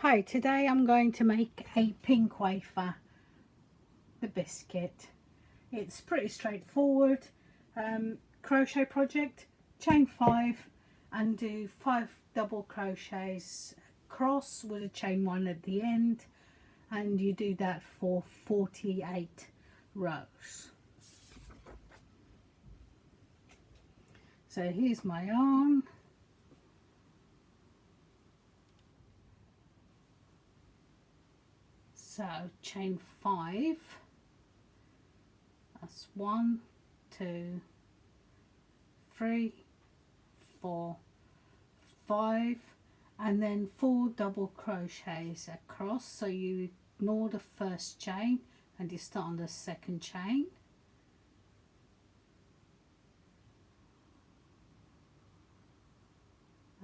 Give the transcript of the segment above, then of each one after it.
Hi, today I'm going to make a pink wafer, the biscuit. It's pretty straightforward. Crochet project, chain 5 and do 5 double crochets across with a chain 1 at the end, and you do that for 48 rows. So here's my yarn. So chain 5, that's 1, 2, 3, 4, 5, and then 4 double crochets across. So you ignore the first chain and you start on the second chain.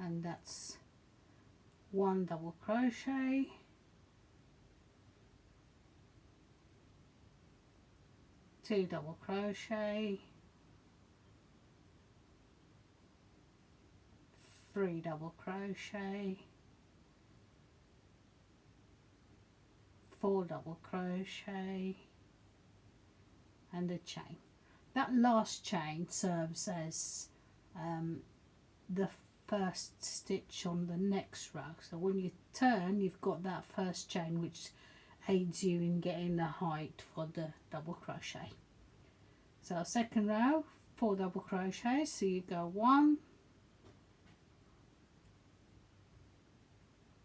And that's 1 double crochet, 2 double crochet, 3 double crochet, 4 double crochet, and a chain. That last chain serves as the first stitch on the next row. So when you turn, you've got that first chain which aids you in getting the height for the double crochet. So second row, 4 double crochets. So you go 1,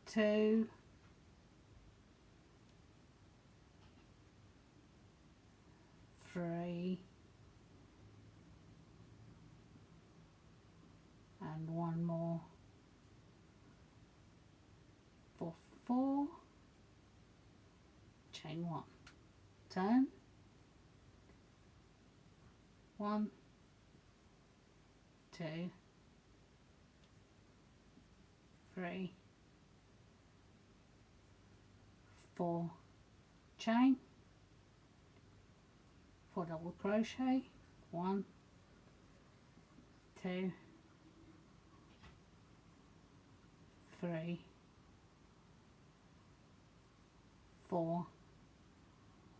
2, 3, and 1 more for 4, chain 1, turn, 1, 2, 3, 4, chain, 4 double crochet, 1, 2, 3, 4,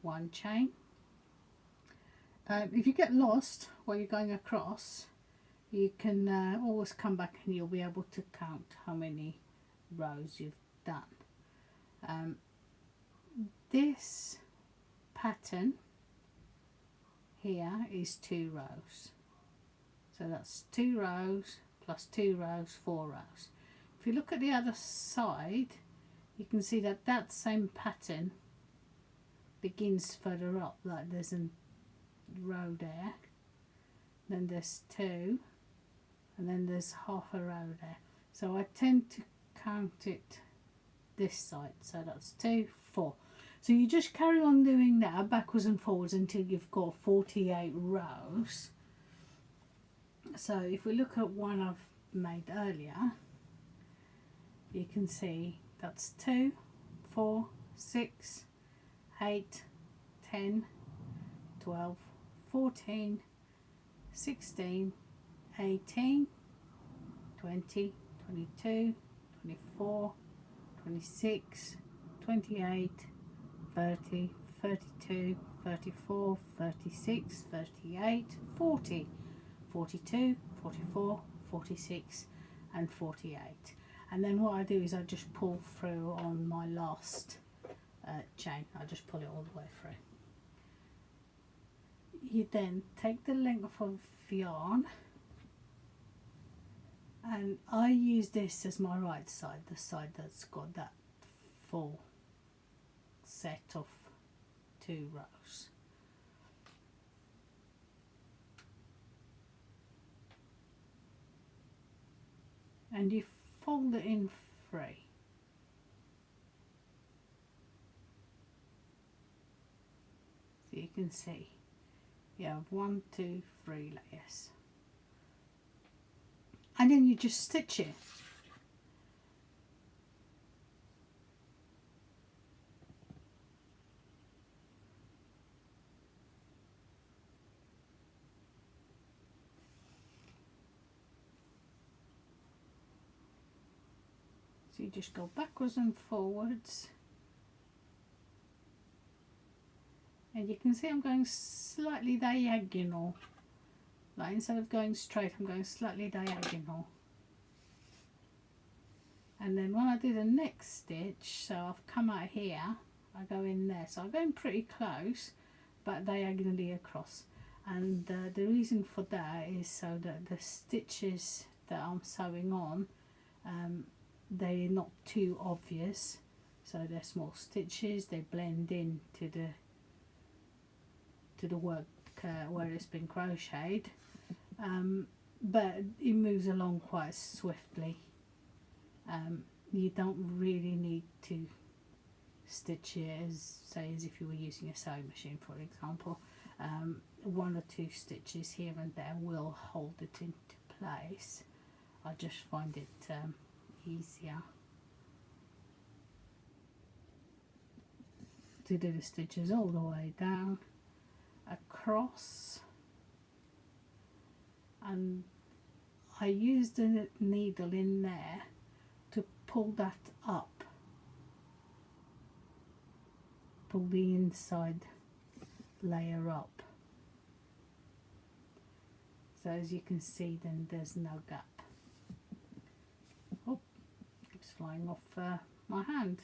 1 chain. If you get lost while you're going across, you can always come back and you'll be able to count how many rows you've done. This pattern here is 2 rows, so that's 2 rows plus 2 rows, 4 rows. If you look at the other side, you can see that that same pattern begins further up, like there's a row there, then there's 2, and then there's half a row there. So I tend to count it this side, so that's 2, 4. So you just carry on doing that backwards and forwards until you've got 48 rows. So if we look at one I've made earlier, you can see that's 2, 4, 6, 8, 10, 12, 14, 16, 18, 20, 22, 24, 26, 28, 30, 32, 34, 36, 38, 40, 42, 44, 46 and 48. And then what I do is I just pull through on my last chain. I just pull it all the way through. You then take the length of yarn, and I use this as my right side, the side that's got that full set of 2 rows. And you fold it in 3. So you can see you have 1, 2, 3 layers, and then you just stitch it. So you just go backwards and forwards, and you can see I'm going slightly diagonal. Like instead of going straight, I'm going slightly diagonal. And then when I do the next stitch, so I've come out here, I go in there. So I'm going pretty close, but diagonally across. And the reason for that is so that the stitches that I'm sewing on, they're not too obvious. So they're small stitches, they blend in to the work where it's been crocheted. But it moves along quite swiftly. You don't really need to stitch it as if you were using a sewing machine, for example. One or two stitches here and there will hold it into place. I just find it easier to do the stitches all the way down across, and I use the needle in there to pull that up, pull the inside layer up. So as you can see, then there's no gap. Oh, it's flying off my hand.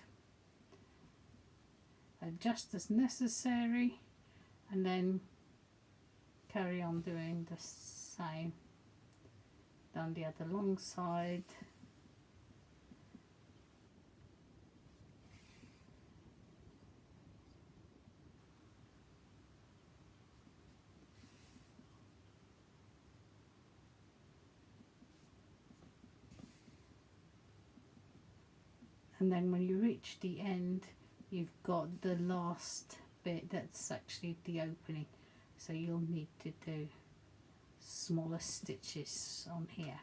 Adjust as necessary, and then carry on doing the same down the other long side. And then when you reach the end, you've got the last bit that's actually the opening, so you'll need to do smaller stitches on here,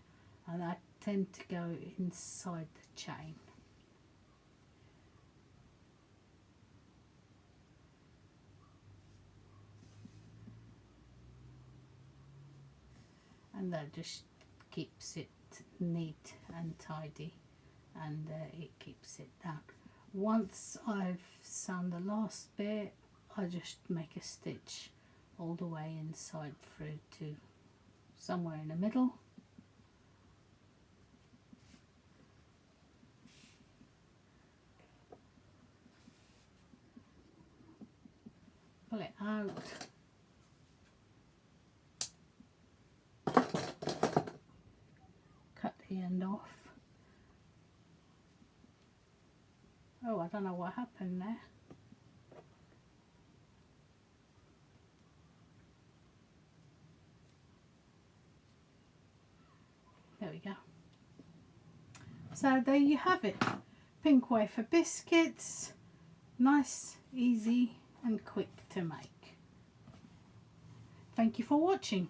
and I tend to go inside the chain. And that just keeps it neat and tidy, and it keeps it down. Once I've sewn the last bit, I just make a stitch all the way inside through to somewhere in the middle. Pull it out. Cut the end off. Oh, I don't know what happened there. There we go. So there you have it. Pink wafer biscuits. Nice, easy and quick to make. Thank you for watching.